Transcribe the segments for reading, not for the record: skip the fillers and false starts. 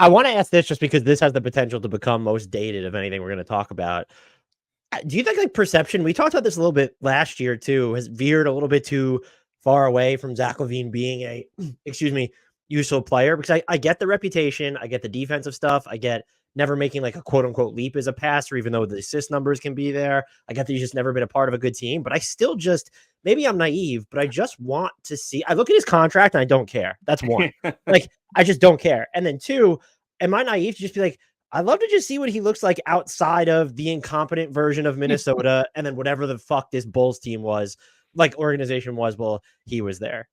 I want to ask this just because this has the potential to become most dated of anything we're going to talk about. Do you think like perception, we talked about this a little bit last year too, has veered a little bit too far away from Zach LaVine being a, excuse me, useful player? Because I get the reputation, I get the defensive stuff, I get never making like a quote unquote leap as a passer, even though the assist numbers can be there. I get that he's just never been a part of a good team, but I still just, maybe I'm naive, but I just want to see, I look at his contract and I don't care. That's one. Like, I just don't care. And then two, am I naive to just be like, I'd love to just see what he looks like outside of the incompetent version of Minnesota and then whatever the fuck this Bulls team was, like organization was, while he was there.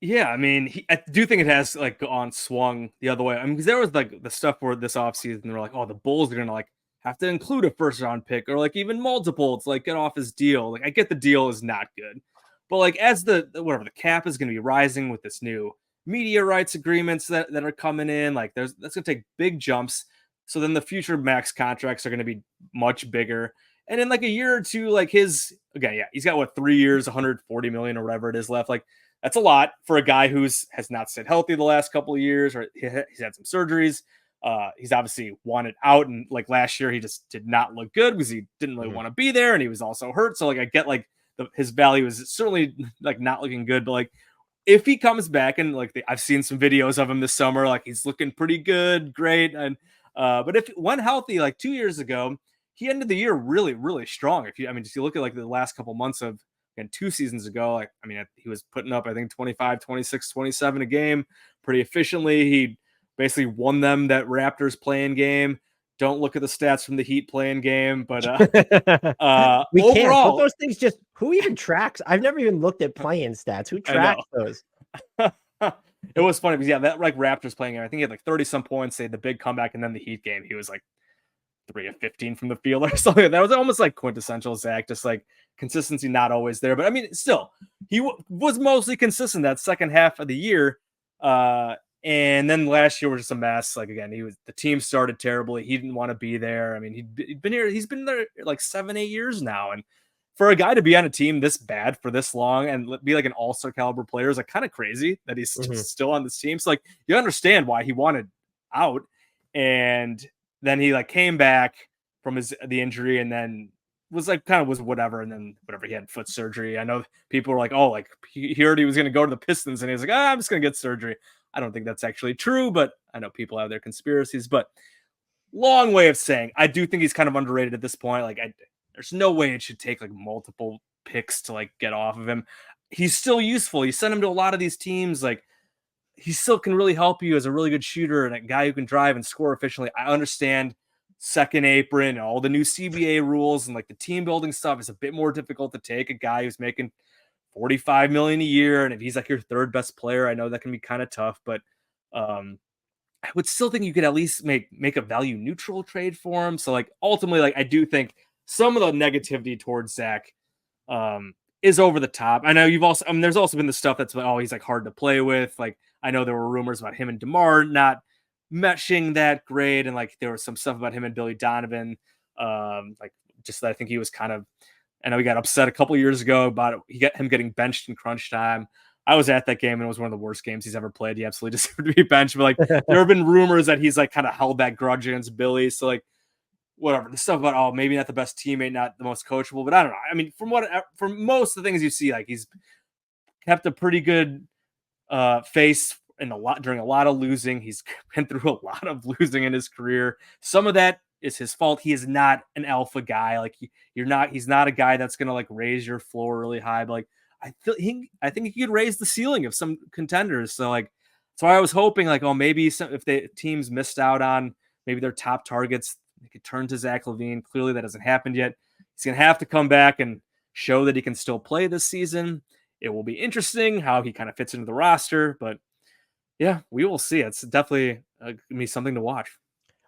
Yeah, I mean, I do think it has like swung the other way. I mean, because there was like the stuff where this offseason they're like, oh, the Bulls are gonna like have to include a first round pick or like even multiple. It's like get off his deal. Like I get the deal is not good, but like as the whatever the cap is gonna be rising with this new media rights agreements that are coming in, like that's gonna take big jumps. So then the future max contracts are gonna be much bigger. And in like a year or two, like he's got what 3 years, 140 million or whatever it is left. Like that's a lot for a guy who's has not stayed healthy the last couple of years, or he's had some surgeries. He's obviously wanted out, and like last year, he just did not look good because he didn't really want to be there, and he was also hurt. So like, I get like his value is certainly like not looking good, but like if he comes back and like I've seen some videos of him this summer, like he's looking pretty good, great, and but if when healthy, like 2 years ago, he ended the year really, really strong. If you look at like the last couple months of and 2 seasons ago, like, I mean, he was putting up, I think 25, 26, 27 a game pretty efficiently. He basically won them that Raptors playing game. Don't look at the stats from the Heat playing game, but we overall, can't. Don't those things just, who even tracks? I've never even looked at playing stats. Who tracks those? It was funny because that like Raptors playing game, I think he had like 30 some points, say the big comeback, and then the Heat game, he was like 3 of 15 from the field or something. That was almost like quintessential Zach, just like consistency not always there. But I mean, still, he was mostly consistent that second half of the year. And then last year was just a mess. Like again, the team started terribly. He didn't want to be there. I mean, he'd been here. He's been there like 7-8 years now, and for a guy to be on a team this bad for this long and be like an all-star caliber player is like kind of crazy that he's still on this team. So like you understand why he wanted out, and then he like came back from the injury and then was like kind of was whatever, and then whatever, he had foot surgery. I know people were like, oh, like he heard he was going to go to the Pistons, and he was like, I'm just going to get surgery. I don't think that's actually true, but I know people have their conspiracies. But long way of saying, I do think he's kind of underrated at this point. Like there's no way it should take like multiple picks to like get off of him. He's still useful. You send him to a lot of these teams, like he still can really help you as a really good shooter and a guy who can drive and score efficiently. I understand second apron and all the new CBA rules and like the team building stuff is a bit more difficult to take a guy who's making 45 million a year. And if he's like your third best player, I know that can be kind of tough, but I would still think you could at least make a value neutral trade for him. So like ultimately, like I do think some of the negativity towards Zach is over the top. I know you've also, I mean, there's also been the stuff that's like, oh, he's like hard to play with. Like I know there were rumors about him and DeMar not meshing that great, and like there was some stuff about him and Billy Donovan, like just that I think he was kind of, I know he got upset a couple years ago about him getting benched in crunch time. I was at that game and it was one of the worst games he's ever played. He absolutely deserved to be benched, but like there have been rumors that he's like kind of held that grudge against Billy. So like whatever, the stuff about, oh, maybe not the best teammate, not the most coachable, but I don't know. I mean, from most of the things you see, like he's kept a pretty good face during a lot of losing. He's been through a lot of losing in his career. Some of that is his fault. He is not an alpha guy. Like he's not a guy that's going to like raise your floor really high, but like I think he could raise the ceiling of some contenders. So like, that's why I was hoping like, oh, maybe if the teams missed out on maybe their top targets, they could turn to Zach LaVine. Clearly that hasn't happened yet. He's going to have to come back and show that he can still play this season. It will be interesting how he kind of fits into the roster, but yeah, we will see. It's definitely going to be something to watch.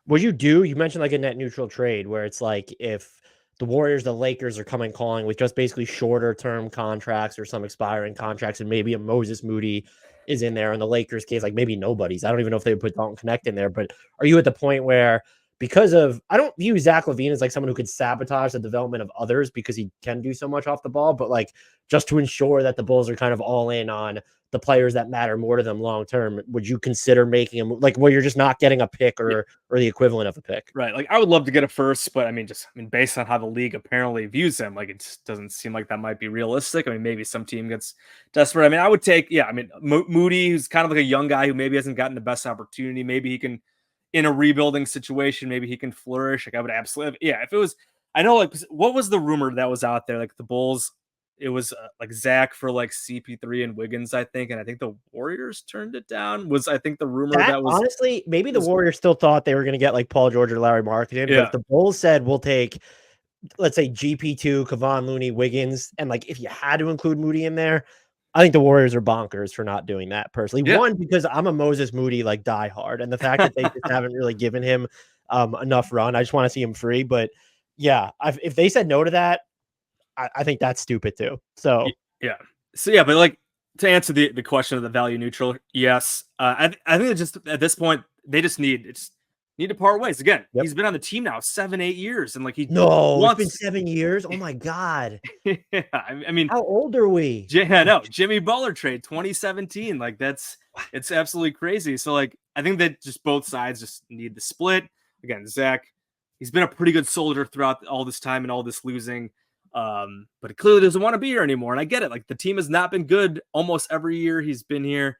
Would you mentioned like a net neutral trade where it's like if the Warriors, the Lakers are coming calling with just basically shorter term contracts or some expiring contracts, and maybe a Moses Moody is in there. In the Lakers case, like maybe nobody's. I don't even know if they would put Dalton Connect in there, but are you at the point where because of, I don't view Zach LaVine as like someone who could sabotage the development of others because he can do so much off the ball, but like just to ensure that the Bulls are kind of all in on the players that matter more to them long term, would you consider making a move like where you're just not getting a pick or the equivalent of a pick? Right. Like I would love to get a first, but I mean, based on how the league apparently views him, like it just doesn't seem like that might be realistic. I mean, maybe some team gets desperate. I mean, I would take, Moody, who's kind of like a young guy who maybe hasn't gotten the best opportunity. Maybe he can, in a rebuilding situation, maybe he can flourish. Like I would absolutely, yeah. If it was, I know, like, what was the rumor that was out there? Like the Bulls, it was like Zach for like CP3 and Wiggins, I think. And I think the Warriors turned it down. Was I think the rumor that was honestly, maybe the Warriors still thought they were going to get like Paul George or Larry Markkinen, but if the Bulls said we'll take, let's say GP2, Kevon Looney, Wiggins, and like if you had to include Moody in there, I think the Warriors are bonkers for not doing that personally. Yeah. One, because I'm a Moses Moody like diehard, and the fact that they just haven't really given him enough run, I just want to see him free. But yeah, if they said no to that, I think that's stupid too. So yeah. So yeah, but like to answer the question of the value neutral, yes. I think that just at this point they just need to part ways. Again, he's been on the team now 7-8 years, and like it's been 7 years. Oh my god. Yeah, I mean, how old are we? No, Jimmy Butler trade 2017. Like it's absolutely crazy. So like I think that just both sides just need the split. Again, Zach, he's been a pretty good soldier throughout all this time and all this losing. But he clearly doesn't want to be here anymore. And I get it. Like the team has not been good almost every year he's been here,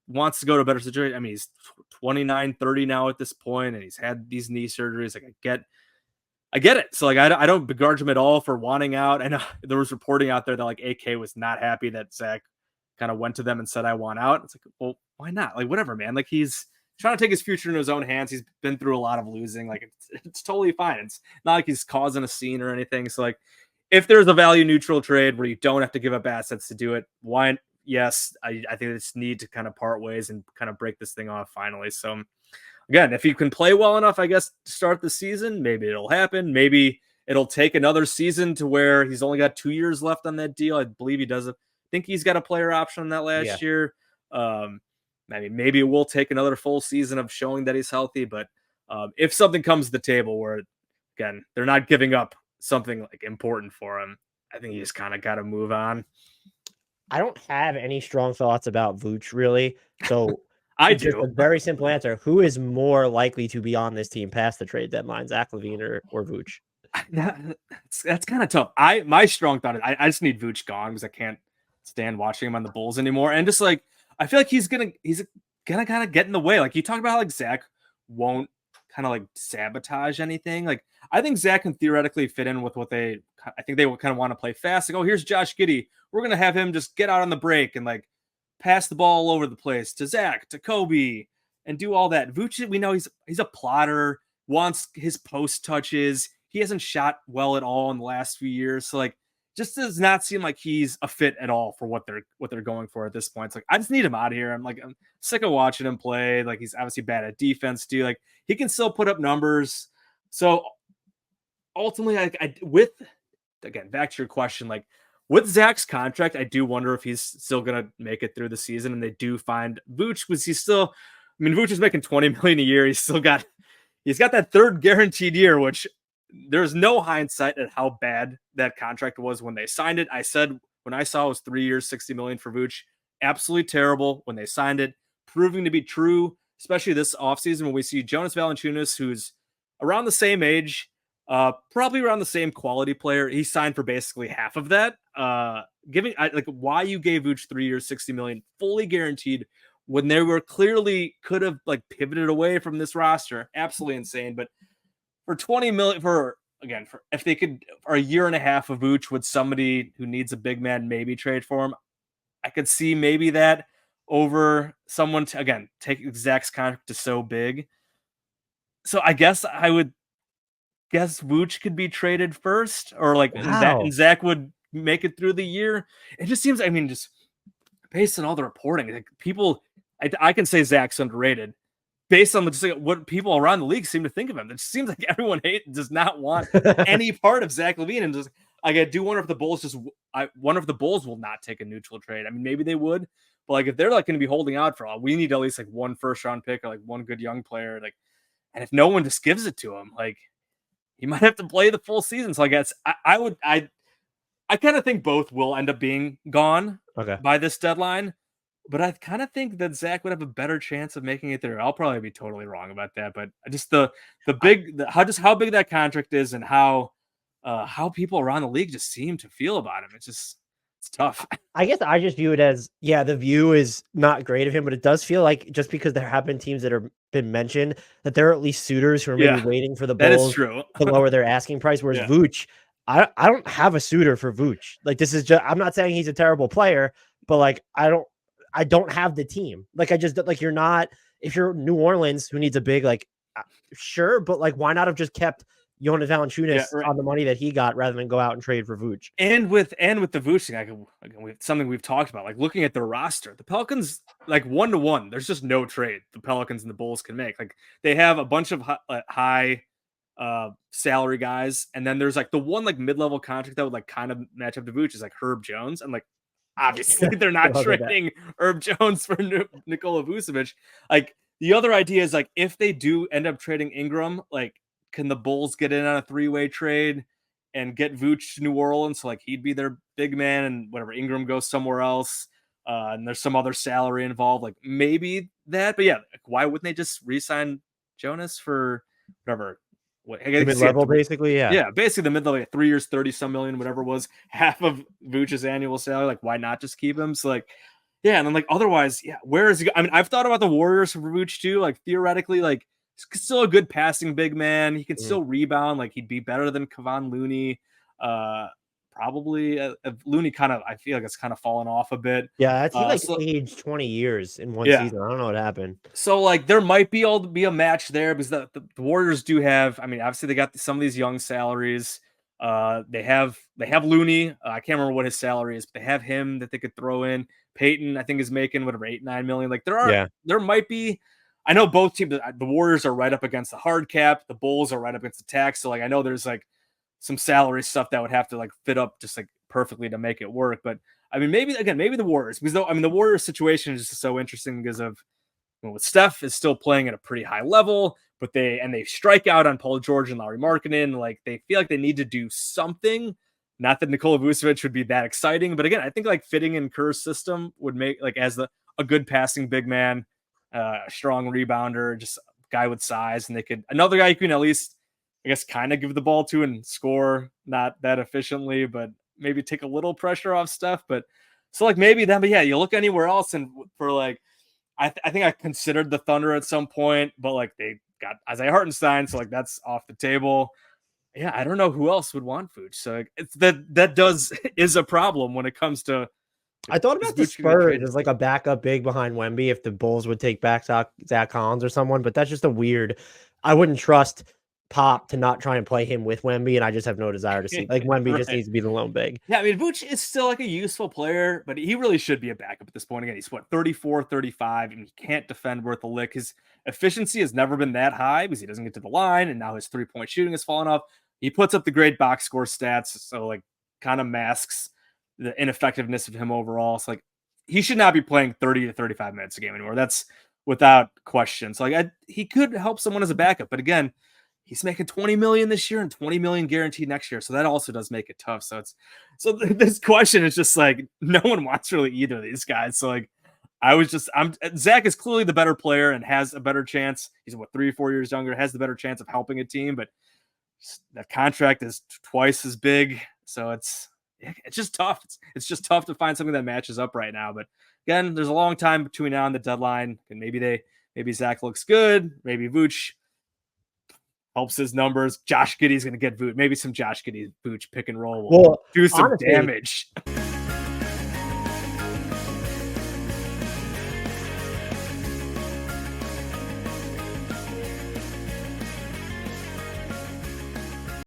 wants to go to a better situation. I mean, he's 29, 30 now at this point, and he's had these knee surgeries. Like I get it. So like, I don't begrudge him at all for wanting out. I know there was reporting out there that like AK was not happy that Zach kind of went to them and said, I want out. It's like, well, why not? Like, whatever, man. Like he's trying to take his future in his own hands. He's been through a lot of losing. Like it's totally fine. It's not like he's causing a scene or anything. So like, if there's a value neutral trade where you don't have to give up assets to do it, why? Yes, I think they just need to kind of part ways and kind of break this thing off finally. So again, if you can play well enough, I guess, to start the season, maybe it'll happen. Maybe it'll take another season to where he's only got 2 years left on that deal. I believe he does. I think he's got a player option on that last year. Maybe it will take another full season of showing that he's healthy. But if something comes to the table where, again, they're not giving up something like important for him, I think you just kind of got to move on. I don't have any strong thoughts about Vooch really. So I just do. a very simple answer. Who is more likely to be on this team past the trade deadline, Zach LaVine or Vooch? That's kind of tough. My strong thought is I just need Vooch gone because I can't stand watching him on the Bulls anymore. And just like, I feel like he's gonna kind of get in the way. Like you talk about how like Zach won't kind of like sabotage anything. Like I think Zach can theoretically fit in with what I think they would kind of want to play fast. Like, oh, here's Josh Giddey. We're going to have him just get out on the break and like pass the ball all over the place to Zach, to Kobe, and do all that. Vucevic, we know he's a plotter, wants his post touches. He hasn't shot well at all in the last few years. So like, just does not seem like he's a fit at all for what they're going for at this point. It's like, I just need him out of here. I'm sick of watching him play. Like he's obviously bad at defense too. Like he can still put up numbers. So ultimately, again, back to your question, like with Zach's contract, I do wonder if he's still going to make it through the season. And they do find Vooch, Vooch is making $20 million a year. He's got that third guaranteed year, which there's no hindsight at how bad that contract was when they signed it. I said when I saw it was 3 years, $60 million for Vooch, absolutely terrible when they signed it, proving to be true, especially this offseason when we see Jonas Valanciunas, who's around the same age, probably around the same quality player. He signed for basically half of that. Why you gave Vooch 3 years, $60 million, fully guaranteed when they were clearly could have like pivoted away from this roster. Absolutely insane. But for $20 million for if they could for a year and a half of Vooch with somebody who needs a big man, maybe trade for him. I could see maybe that over someone to take Zach's contract to so big. So I guess I would guess Vooch could be traded first, or like and Zach would make it through the year. It just seems, just based on all the reporting, like people, I can say Zach's underrated based on what people around the league seem to think of him. It seems like everyone does not want any part of Zach LaVine, and just I do wonder if the Bulls will not take a neutral trade. Maybe they would, but like if they're like going to be holding out for all, we need at least like one first round pick or like one good young player. Like And if no one just gives it to him, like he might have to play the full season. So I guess I kind of think both will end up being gone by this deadline. But I kind of think that Zach would have a better chance of making it there. I'll probably be totally wrong about that, but just how big that contract is and how people around the league just seem to feel about him. It's tough. I guess I just view it as, the view is not great of him, but it does feel like just because there have been teams that have been mentioned that there are at least suitors who are maybe waiting for the Bulls to lower their asking price. Whereas Vooch, I don't have a suitor for Vooch. Like this is just, I'm not saying he's a terrible player, but like I don't have the team. Like I just like you're not, if you're New Orleans who needs a big sure, but like why not have just kept Jonas Valanciunas on the money that he got rather than go out and trade for Vooch? And with the Vooch thing, something we've talked about, like looking at their roster, the Pelicans, like 1-to-1, there's just no trade the Pelicans and the Bulls can make. Like they have a bunch of high salary guys, and then there's like the one like mid-level contract that would like kind of match up to Vooch is like Herb Jones, and like obviously they're not trading Herb Jones for Nikola Vucevic. Like the other idea is like if they do end up trading Ingram, like can the Bulls get in on a 3-way trade and get Vooch to New Orleans? So like he'd be their big man, and whatever Ingram goes somewhere else. And there's some other salary involved, like maybe that. But yeah, why wouldn't they just re-sign Jonas for whatever? Mid-level, basically, basically the mid-level, 3 years, 30-some million, whatever it was, half of Vooch's annual salary. Like, why not just keep him? So like, and then like otherwise, where is he? I mean, I've thought about the Warriors for Vooch too. Like theoretically, like he's still a good passing big man. He can still rebound. Like he'd be better than Kevon Looney. Probably Looney kind of, I feel like it's kind of fallen off a bit. Yeah, he aged 20 years in one season. I don't know what happened. So like there might be a match there because the Warriors do have, I mean, obviously they got some of these young salaries. They have Looney. I can't remember what his salary is, but they have him that they could throw in. Peyton, I think, is making whatever 8-9 million. Like there might be. I know both teams. The Warriors are right up against the hard cap. The Bulls are right up against the tax. So like I know there's like some salary stuff that would have to like fit up just like perfectly to make it work. But I mean, maybe the Warriors, because the Warriors situation is just so interesting because of with Steph is still playing at a pretty high level, but they strike out on Paul George and Lauri Markkanen. Like they feel like they need to do something. Not that Nikola Vucevic would be that exciting, but again, I think like fitting in Kerr's system would make like as a good passing big man, a strong rebounder, just a guy with size, and they could another guy you can at least, I guess, kind of give the ball to and score not that efficiently, but maybe take a little pressure off Steph. But so like maybe then, but you look anywhere else and for like, I think I considered the Thunder at some point, but like they got Isaiah Hartenstein, so like that's off the table. Yeah, I don't know who else would want Vooch. So like, that is a problem when it comes to. I thought about the Spurs as like a backup big behind Wemby if the Bulls would take back Zach Collins or someone, but that's just a weird. I wouldn't trust Pop to not try and play him with Wemby, and I just have no desire to see like Wemby just needs to be the lone big. Yeah, I mean Vooch is still like a useful player, but he really should be a backup at this point. Again, he's 34, 35, and he can't defend worth a lick. His efficiency has never been that high because he doesn't get to the line, and now his 3-point shooting has fallen off. He puts up the great box score stats, so like kind of masks the ineffectiveness of him overall. So like he should not be playing 30 to 35 minutes a game anymore. That's without question. So like he could help someone as a backup, but again, he's making $20 million this year and $20 million guaranteed next year. So that also does make it tough. So this question is just like, no one wants really either of these guys. So like, Zach is clearly the better player and has a better chance. He's 3 or 4 years younger, has the better chance of helping a team, but that contract is twice as big. So it's just tough. It's just tough to find something that matches up right now. But again, there's a long time between now and the deadline. And maybe Zach looks good. Maybe Vooch helps his numbers. Josh Giddey's going to get Vooch. Maybe some Josh Giddey Vooch pick and roll will do some damage.